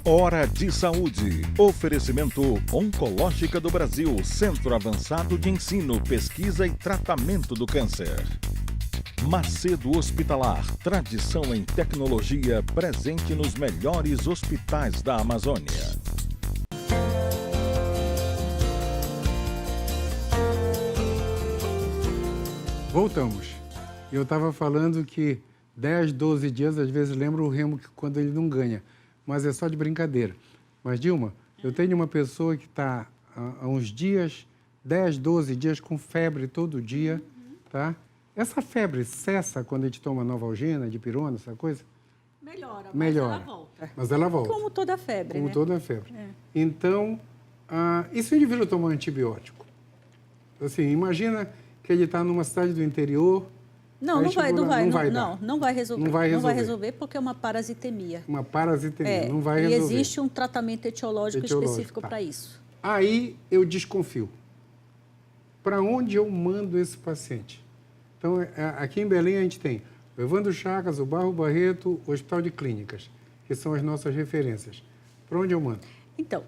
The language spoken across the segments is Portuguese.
Hora de Saúde. Oferecimento Oncológica do Brasil, Centro Avançado de Ensino, Pesquisa e Tratamento do Câncer. Macedo Hospitalar, tradição em tecnologia presente nos melhores hospitais da Amazônia. Voltamos. Eu estava falando que 10, 12 dias, às vezes lembra o Remo quando ele não ganha, mas é só de brincadeira. Mas, Dilma, eu tenho uma pessoa que está há uns dias, 10, 12 dias, com febre todo dia, tá? Essa febre cessa quando a gente toma Novalgina, dipirona, essa coisa? Melhora, mas Melhora. ela volta. Mas ela volta. Como toda febre, Como né? toda febre. É. Então, e se o indivíduo tomar antibiótico? Assim, imagina que ele está numa cidade do interior. Não vai resolver. Não vai resolver porque é uma parasitemia. Uma parasitemia, não vai resolver. E existe um tratamento etiológico específico para isso. Aí eu desconfio. Para onde eu mando esse paciente? Então, aqui em Belém a gente tem o Evandro Chagas, o Barro Barreto, o Hospital de Clínicas, que são as nossas referências. Para onde eu mando? Então,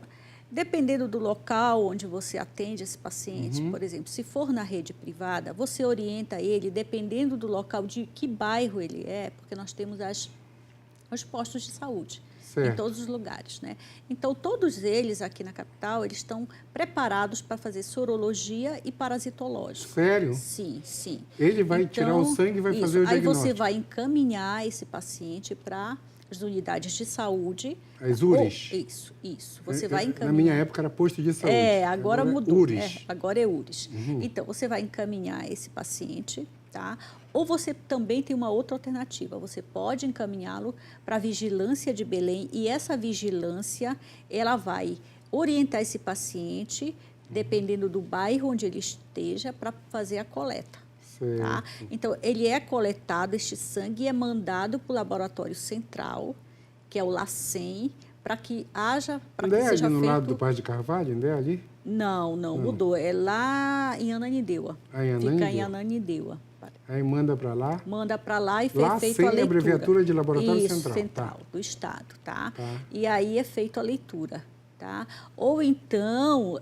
dependendo do local onde você atende esse paciente, por exemplo, se for na rede privada, você orienta ele, dependendo do local, de que bairro ele é, porque nós temos os postos de saúde em todos os lugares, né? Então, todos eles aqui na capital, eles estão preparados para fazer sorologia e parasitológico. Sério? Sim, sim. Ele vai tirar o sangue e vai fazer o diagnóstico. Aí você vai encaminhar esse paciente para as unidades de saúde. As URIs. Isso. Você vai encaminhar. Na minha época era posto de saúde. Agora mudou. URIs. Agora é URIs. Então, você vai encaminhar esse paciente, tá? Ou você também tem uma outra alternativa. Você pode encaminhá-lo para a vigilância de Belém e essa vigilância, ela vai orientar esse paciente, dependendo do bairro onde ele esteja, para fazer a coleta. Tá? Então, ele é coletado, este sangue, e é mandado para o laboratório central, que é o LACEN, para que haja... Ainda é ali no lado do Paz de Carvalho? Ainda é ali? Não, mudou. É lá em Ananindeua. Fica em Ananindeua. Aí manda para lá? Manda para lá e feita a leitura. LACEN, abreviatura de Laboratório Central. Central. Do Estado, tá? E aí é feita a leitura, tá? Ou então,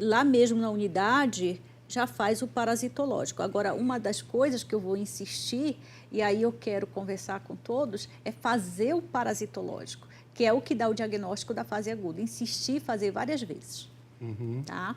lá mesmo na unidade, já faz o parasitológico. Agora, uma das coisas que eu vou insistir, e aí eu quero conversar com todos, é fazer o parasitológico, que é o que dá o diagnóstico da fase aguda. Insistir e fazer várias vezes. Tá?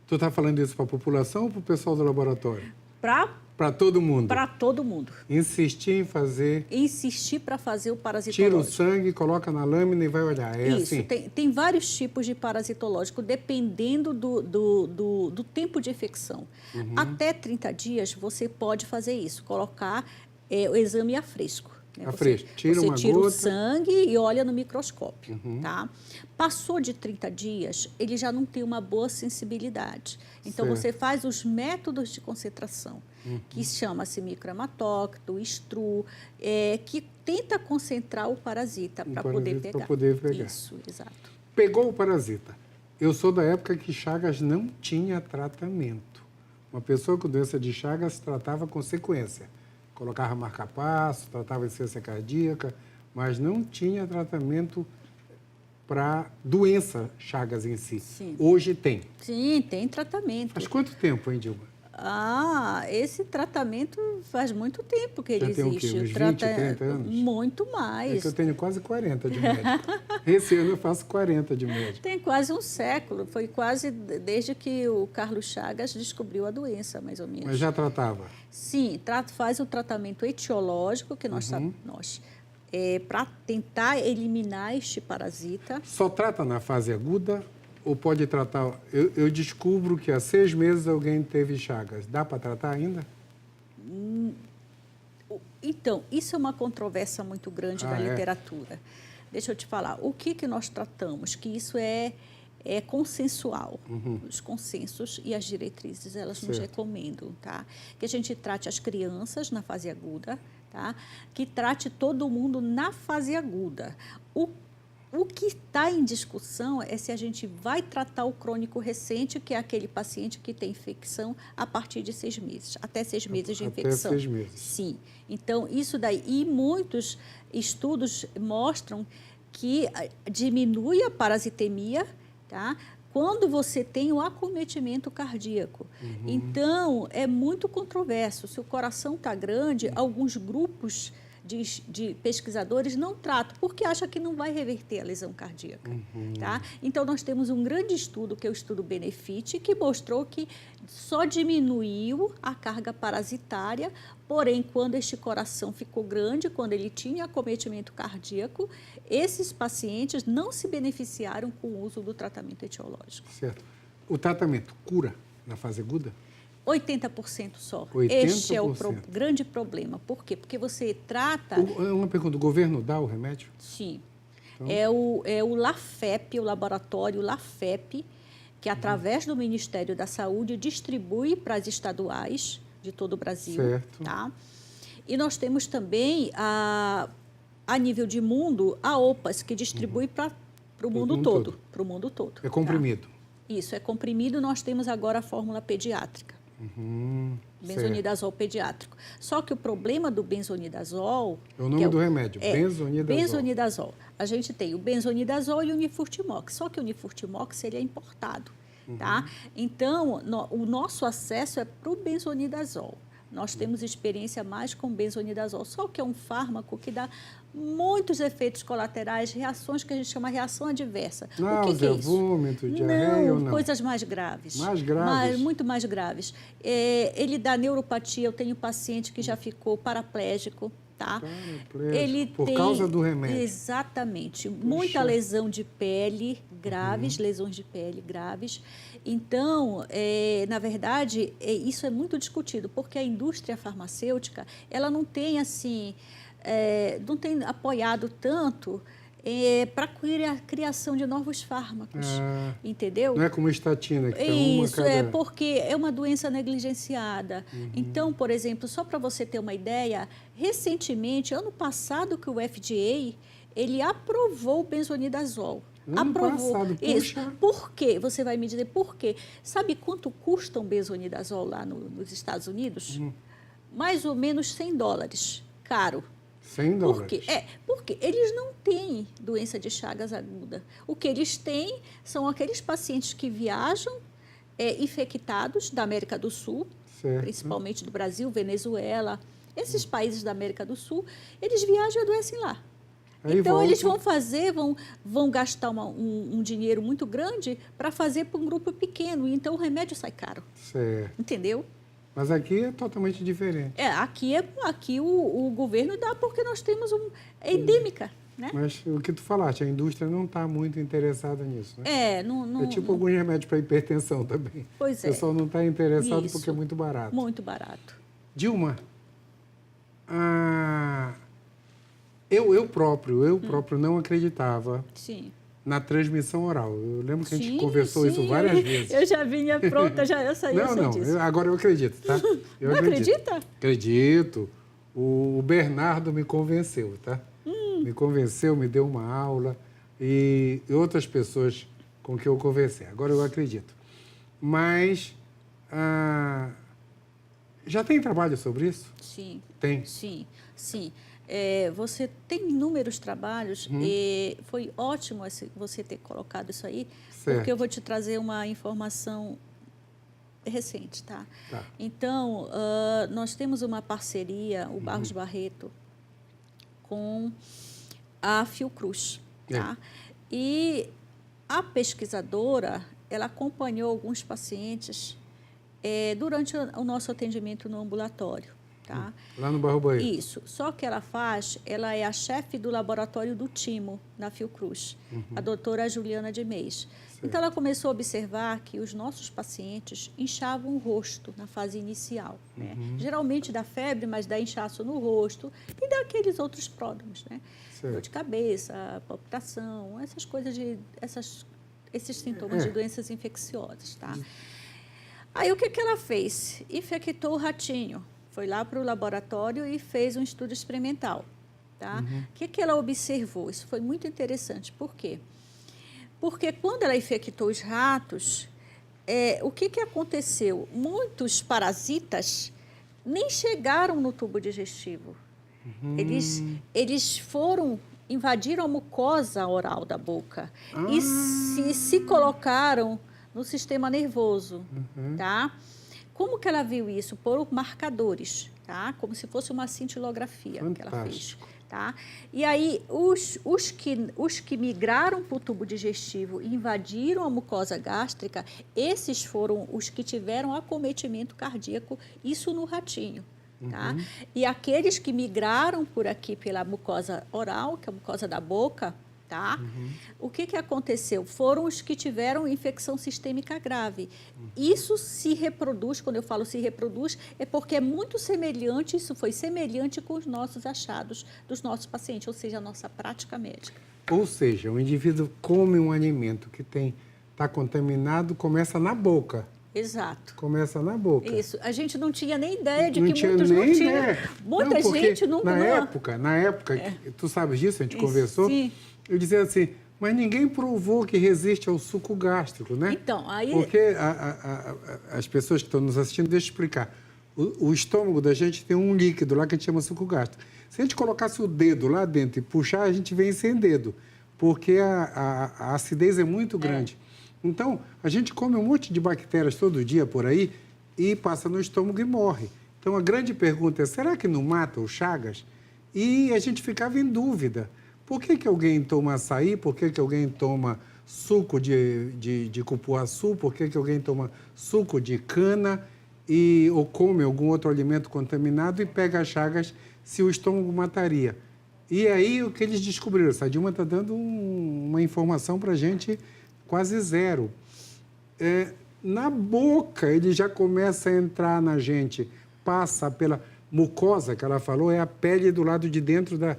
Tu está falando isso para a população ou para o pessoal do laboratório? Para todo mundo? Para todo mundo. Insistir em fazer... Insistir para fazer o parasitológico. Tira o sangue, coloca na lâmina e vai olhar. Isso, assim? Tem vários tipos de parasitológico, dependendo do tempo de infecção. Até 30 dias, você pode fazer isso, colocar o exame a fresco. Né? Você tira o sangue e olha no microscópio. Tá? Passou de 30 dias, ele já não tem uma boa sensibilidade. Então, você faz os métodos de concentração, que chama-se microhematócrito, estru, que tenta concentrar o parasita para poder pegar. Isso, exato. Pegou o parasita. Eu sou da época que Chagas não tinha tratamento. Uma pessoa com doença de Chagas tratava com sequência. Colocava marca-passo, tratava insuficiência cardíaca, mas não tinha tratamento para doença Chagas em si. Sim. Hoje tem. Sim, tem tratamento. Faz quanto tempo, hein, Dilma? Esse tratamento faz muito tempo que ele existe. Tem o quê? Uns 20, 30 anos? Muito mais. É que eu tenho quase 40 de médico. Esse ano eu faço 40 de médico. Tem quase um século. Foi quase desde que o Carlos Chagas descobriu a doença, mais ou menos. Mas já tratava? Sim, faz o tratamento etiológico, que nós para tentar eliminar este parasita. Só trata na fase aguda ou pode tratar... Eu descubro que há 6 meses alguém teve Chagas. Dá para tratar ainda? Então, isso é uma controvérsia muito grande da literatura. Deixa eu te falar. O que nós tratamos? Que isso é consensual. Os consensos e as diretrizes, elas nos recomendam, tá? Que a gente trate as crianças na fase aguda, tá? Que trate todo mundo na fase aguda. O que está em discussão é se a gente vai tratar o crônico recente, que é aquele paciente que tem infecção a partir de 6 meses, até 6 meses de infecção. Até 6 meses. Sim. Então, isso daí. E muitos estudos mostram que diminui a parasitemia, tá? Quando você tem o acometimento cardíaco. Então, é muito controverso. Se o coração está grande, alguns grupos de pesquisadores não tratam, porque acham que não vai reverter a lesão cardíaca. Tá? Então, nós temos um grande estudo, que é o estudo Benefit, que mostrou que só diminuiu a carga parasitária, porém, quando este coração ficou grande, quando ele tinha acometimento cardíaco, esses pacientes não se beneficiaram com o uso do tratamento etiológico. Certo. O tratamento cura na fase aguda? 80% só. 80%. Este é o grande problema. Por quê? Porque você trata... Uma pergunta, o governo dá o remédio? Sim. Então... É o LAFEP, o laboratório LAFEP, que através do Ministério da Saúde distribui para as estaduais de todo o Brasil. Certo. Tá? E nós temos também, a nível de mundo, a OPAS, que distribui para o mundo todo. Para o mundo todo. É comprimido? Tá? Isso, é comprimido. Nós temos agora a fórmula pediátrica. Benzonidazol pediátrico. Só que o problema do benzonidazol... É o nome do remédio, benzonidazol. Benzonidazol. A gente tem o benzonidazol e o Unifurtimox. Só que o Unifurtimox, ele é importado, tá? Então, o nosso acesso é para o benzonidazol. Nós temos experiência mais com benzonidazol, só que é um fármaco que dá muitos efeitos colaterais, reações que a gente chama de reação adversa. Náusea, o que é isso? vômito, diarreia ou não? Coisas mais graves. Mais graves? Muito mais graves. Ele dá neuropatia, eu tenho paciente que já ficou paraplégico, tá? Ele por causa do remédio? Exatamente. Muita lesão de pele graves, lesões de pele graves. Então, na verdade, isso é muito discutido, porque a indústria farmacêutica, ela não tem, assim, não tem apoiado tanto para a criação de novos fármacos, entendeu? Não é como estatina, que tem uma Isso, cada... porque é uma doença negligenciada. Então, por exemplo, só para você ter uma ideia, recentemente, ano passado, que o FDA, ele aprovou o benzonidazol. Aprovou. Passado, isso. Por quê? Você vai me dizer por quê. Sabe quanto custa um benzonidazol lá nos Estados Unidos? Mais ou menos $100. Caro. $100? Por quê? Porque eles não têm doença de Chagas aguda. O que eles têm são aqueles pacientes que viajam infectados da América do Sul, certo, principalmente do Brasil, Venezuela, esses países da América do Sul, eles viajam e adoecem lá. Aí então, volta. eles vão gastar um dinheiro muito grande para fazer para um grupo pequeno. E então, o remédio sai caro. Certo. Entendeu? Mas aqui é totalmente diferente. Aqui o governo dá porque nós temos é endêmica, né? Mas o que tu falaste, a indústria não está muito interessada nisso, né? Não... É tipo alguns remédios para hipertensão também. Pois é. O pessoal não está interessado Isso. porque é muito barato. Muito barato. Dilma, eu próprio não acreditava Sim. na transmissão oral. Eu lembro que a gente Sim, conversou isso várias vezes. Eu já vinha pronta, eu sei disso. Agora eu acredito, tá? Não acredita? Acredito. O Bernardo me convenceu, tá? Me convenceu, me deu uma aula e outras pessoas com que eu conversei. Agora eu acredito. Mas já tem trabalho sobre isso? Sim. Tem? Sim. Você tem inúmeros trabalhos e foi ótimo você ter colocado isso aí, certo, porque eu vou te trazer uma informação recente, tá? Então, nós temos uma parceria, o Barros Barreto, com a Fiocruz, tá? E a pesquisadora, ela acompanhou alguns pacientes durante o nosso atendimento no ambulatório. Tá? Lá no Barro Barreto. Isso. Só que ela é a chefe do laboratório do Timo, na Fiocruz, a doutora Juliana de Meis. Certo. Então, ela começou a observar que os nossos pacientes inchavam o rosto na fase inicial. Né? Geralmente dá febre, mas dá inchaço no rosto e dá aqueles outros pródromos, né? Dor de cabeça, palpitação, essas coisas esses sintomas de doenças infecciosas, tá? Aí, o que ela fez? Infectou o ratinho. Foi lá para o laboratório e fez um estudo experimental. Tá? O que ela observou? Isso foi muito interessante. Por quê? Porque quando ela infectou os ratos, o que aconteceu? Muitos parasitas nem chegaram no tubo digestivo. Eles foram invadiram a mucosa oral da boca e se colocaram no sistema nervoso, tá? Como que ela viu isso? Por marcadores, tá? Como se fosse uma cintilografia que ela fez, tá? E aí, os que migraram para o tubo digestivo e invadiram a mucosa gástrica, esses foram os que tiveram acometimento cardíaco, isso no ratinho. Tá? E aqueles que migraram por aqui pela mucosa oral, que é a mucosa da boca, tá? O que aconteceu? Foram os que tiveram infecção sistêmica grave. Isso se reproduz, quando eu falo se reproduz, é porque é muito semelhante, isso foi semelhante com os nossos achados dos nossos pacientes, ou seja, a nossa prática médica. Ou seja, o indivíduo come um alimento que está contaminado, começa na boca. Exato. Começa na boca. Isso. A gente não tinha nem ideia de não que tinha muitos nem não tinham. ideia. Muita gente não... Na época, tu sabes disso, a gente conversou, sim. Eu dizia assim, mas ninguém provou que resiste ao suco gástrico, né? Então, aí... Porque as pessoas que estão nos assistindo, deixa eu explicar. O estômago da gente tem um líquido lá que a gente chama suco gástrico. Se a gente colocasse o dedo lá dentro e puxar, a gente vem sem dedo, porque a acidez é muito grande. Então, a gente come um monte de bactérias todo dia por aí e passa no estômago e morre. Então, a grande pergunta é, será que não mata o Chagas? E a gente ficava em dúvida. Por que alguém toma açaí? Por que alguém toma suco de cupuaçu? Por que alguém toma suco de cana? Ou come algum outro alimento contaminado e pega Chagas se o estômago mataria? E aí, o que eles descobriram? Essa Dilma está dando uma informação para a gente quase zero. Na boca, ele já começa a entrar na gente, passa pela mucosa, que ela falou, é a pele do lado de dentro da...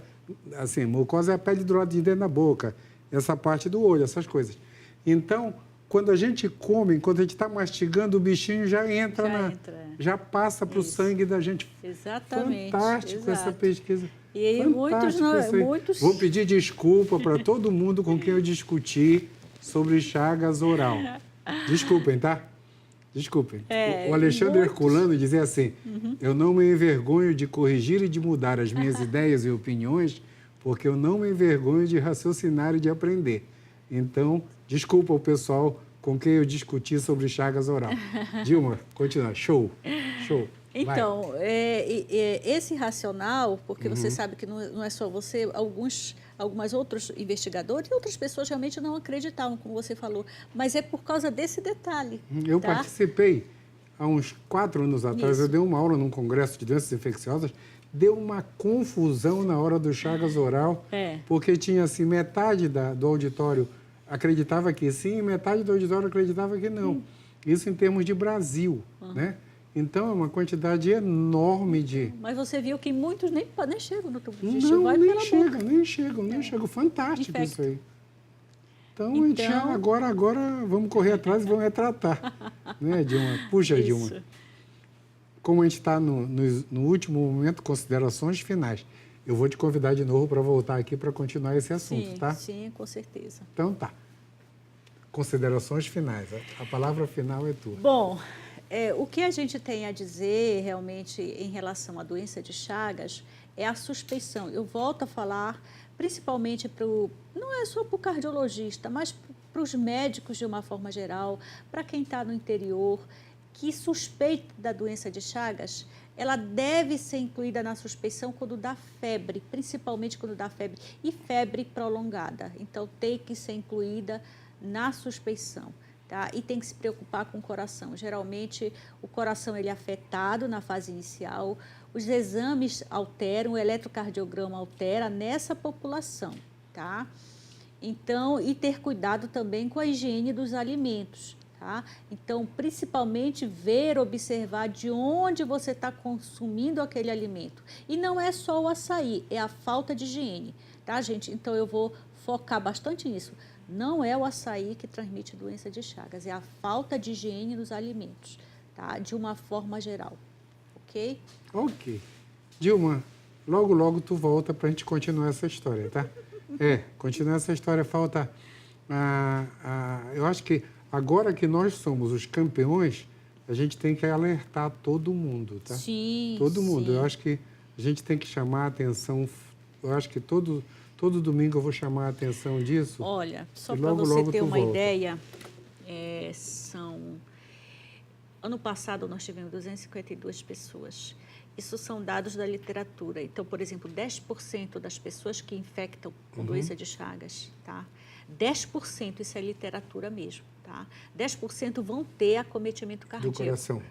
Assim, mucosa é a pele do lado de dentro da boca, essa parte do olho, essas coisas. Então, quando a gente come, quando a gente está mastigando, o bichinho já entra já passa para o sangue da gente. Exatamente. Fantástico essa pesquisa. E aí, muitos... Vou pedir desculpa para todo mundo com quem eu discuti sobre Chagas oral. Desculpem, tá? Desculpem. O Alexandre Herculano dizia assim, eu não me envergonho de corrigir e de mudar as minhas ideias e opiniões, porque eu não me envergonho de raciocinar e de aprender. Então, desculpa o pessoal com quem eu discuti sobre Chagas oral. Dilma, continua. Show. Então, esse racional, porque você sabe que não é só você, algumas outros investigadores e outras pessoas realmente não acreditavam, como você falou, mas é por causa desse detalhe. Eu participei, há uns 4 anos atrás, eu dei uma aula num congresso de doenças infecciosas, deu uma confusão na hora do Chagas oral, porque tinha assim, metade do auditório acreditava que sim, e metade do auditório acreditava que não. Isso em termos de Brasil, né? Então, é uma quantidade enorme de... Mas você viu que muitos nem chegam no tubo digestivo. Não, nem chegam. Fantástico isso aí. Então, agora vamos correr atrás e vamos tratar. Né, Dilma? Puxa, isso. Dilma. Como a gente está no último momento, considerações finais. Eu vou te convidar de novo para voltar aqui para continuar esse assunto, tá? Sim, com certeza. Então, tá. Considerações finais. A palavra final é tua. Bom... o que a gente tem a dizer realmente em relação à doença de Chagas é a suspeição. Eu volto a falar principalmente não é só para o cardiologista, mas para os médicos de uma forma geral, para quem está no interior, que suspeita da doença de Chagas, ela deve ser incluída na suspeição quando dá febre, principalmente quando dá febre, e febre prolongada. Então, tem que ser incluída na suspeição. Tá? E tem que se preocupar com o coração. Geralmente, o coração ele é afetado na fase inicial, os exames alteram, o eletrocardiograma altera nessa população. Tá? Então, e ter cuidado também com a higiene dos alimentos. Tá? Então, principalmente observar de onde você está consumindo aquele alimento. E não é só o açaí, é a falta de higiene. Tá, gente? Então, eu vou focar bastante nisso. Não é o açaí que transmite doença de Chagas, é a falta de higiene nos alimentos, tá? De uma forma geral, ok? Ok. Dilma, logo tu volta para a gente continuar essa história, tá? Continuar essa história, falta... eu acho que agora que nós somos os campeões, a gente tem que alertar todo mundo, tá? Sim, todo mundo. Sim. Eu acho que a gente tem que chamar a atenção, eu acho que todo Todo domingo eu vou chamar a atenção disso. Olha, só e para logo, você logo ter tu uma volta. ideia, ano passado nós tivemos 252 pessoas. Isso são dados da literatura. Então, por exemplo, 10% das pessoas que infectam com doença de Chagas, tá? 10%, isso é literatura mesmo, tá? 10% vão ter acometimento cardíaco. Do coração.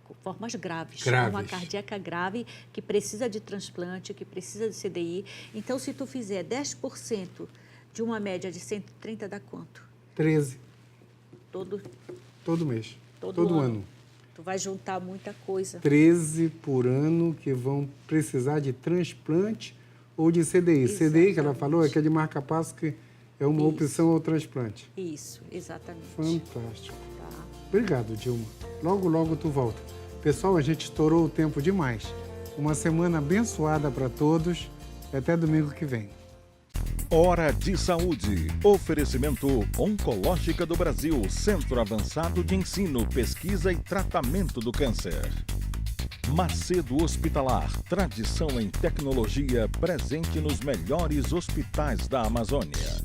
Com formas graves. Graves. Forma cardíaca grave, que precisa de transplante, que precisa de CDI. Então, se tu fizer 10% de uma média de 130, dá quanto? 13. Todo mês. Todo ano. Tu vai juntar muita coisa. 13 por ano que vão precisar de transplante ou de CDI. Exatamente. CDI, que ela falou, é aquele marca-passo que é uma opção ao transplante. Isso, exatamente. Fantástico. Tá. Obrigado, Dilma. Logo, logo tu volta. Pessoal, a gente estourou o tempo demais. Uma semana abençoada para todos e até domingo que vem. Hora de Saúde. Oferecimento Oncológica do Brasil, Centro Avançado de Ensino, Pesquisa e Tratamento do Câncer. Macedo Hospitalar, tradição em tecnologia presente nos melhores hospitais da Amazônia.